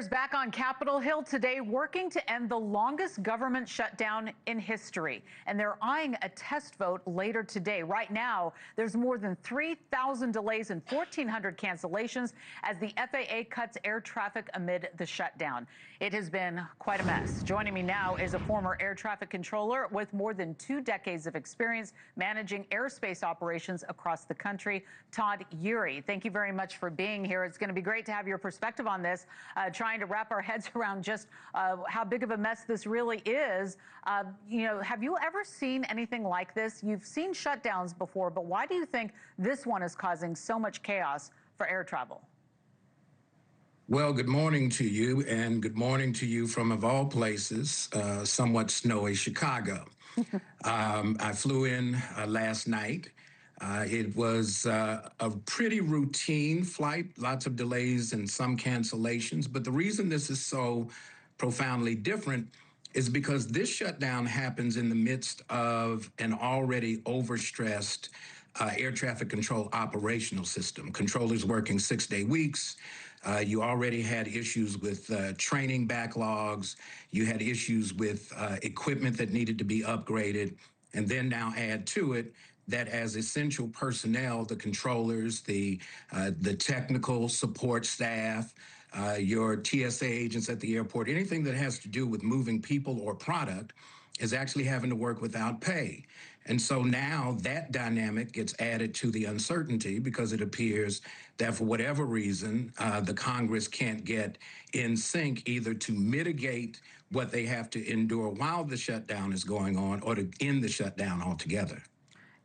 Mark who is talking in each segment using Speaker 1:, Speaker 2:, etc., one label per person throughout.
Speaker 1: Back on Capitol Hill today, working to end the longest government shutdown in history. And they're eyeing a test vote later today. Right now, there's more than 3,000 delays and 1,400 cancellations as the FAA cuts air traffic amid the shutdown. It has been quite a mess. Joining me now is a former air traffic controller with more than 2 decades of experience managing airspace operations across the country, Todd Yeary. Thank you very much for being here. It's going to be great to have your perspective on this. Trying to wrap our heads around just how big of a mess this really is. Have you ever seen anything like this? You've seen shutdowns before, but why do you think this one is causing so much chaos for air travel?
Speaker 2: Well, good morning to you, and good morning to you from, of all places, somewhat snowy Chicago. I flew in last night. It was a pretty routine flight, lots of delays and some cancellations. But the reason this is so profoundly different is because this shutdown happens in the midst of an already overstressed air traffic control operational system. Controllers working 6-day weeks. You already had issues with training backlogs. You had issues with equipment that needed to be upgraded. And then now add to it that as essential personnel, the controllers, the technical support staff, your TSA agents at the airport, anything that has to do with moving people or product is actually having to work without pay. And so now that dynamic gets added to the uncertainty because it appears that for whatever reason, the Congress can't get in sync either to mitigate what they have to endure while the shutdown is going on or to end the shutdown altogether.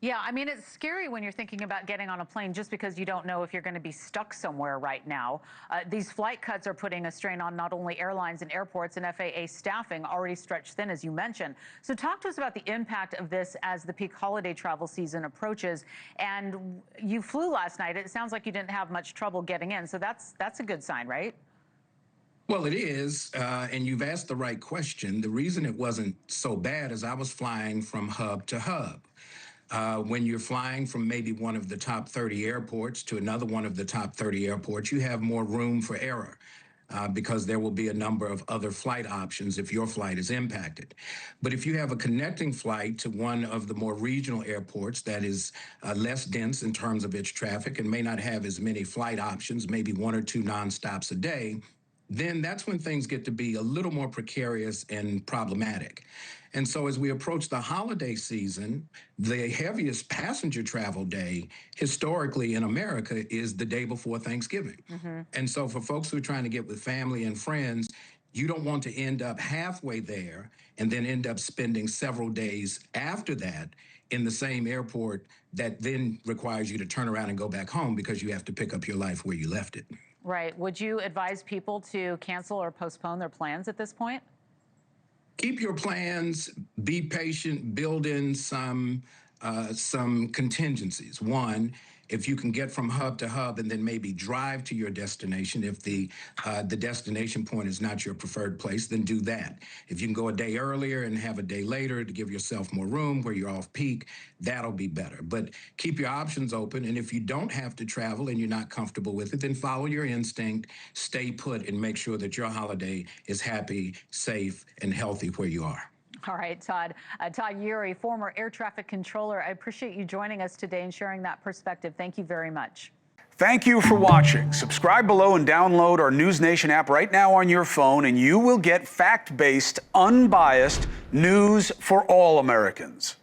Speaker 1: Yeah, I mean, it's scary when you're thinking about getting on a plane just because you don't know if you're going to be stuck somewhere right now. These flight cuts are putting a strain on not only airlines and airports and FAA staffing already stretched thin, as you mentioned. So talk to us about the impact of this as the peak holiday travel season approaches. And you flew last night. It sounds like you didn't have much trouble getting in. So that's a good sign, right?
Speaker 2: Well, it is, and you've asked the right question. The reason it wasn't so bad is I was flying from hub to hub. When you're flying from maybe one of the top 30 airports to another one of the top 30 airports, you have more room for error because there will be a number of other flight options if your flight is impacted. But if you have a connecting flight to one of the more regional airports that is less dense in terms of its traffic and may not have as many flight options, maybe 1 or 2 nonstops a day, then that's when things get to be a little more precarious and problematic. And so as we approach the holiday season, the heaviest passenger travel day historically in America is the day before Thanksgiving. And so for folks who are trying to get with family and friends, you don't want to end up halfway there and then end up spending several days after that in the same airport that then requires you to turn around and go back home because you have to pick up your life where you left it.
Speaker 1: Right. Would you advise people to cancel or postpone their plans at this point?
Speaker 2: Keep your plans, be patient, build in some contingencies. One, if you can get from hub to hub and then maybe drive to your destination, if the destination point is not your preferred place, then do that. If you can go a day earlier and have a day later to give yourself more room where you're off peak, that'll be better. But keep your options open, and if you don't have to travel and you're not comfortable with it, then follow your instinct, stay put, and make sure that your holiday is happy, safe, and healthy where you are.
Speaker 1: All right, Todd. Todd Yeary, former air traffic controller. I appreciate you joining us today and sharing that perspective. Thank you very much.
Speaker 3: Thank you for watching. Subscribe below and download our NewsNation app right now on your phone, and you will get fact-based, unbiased news for all Americans.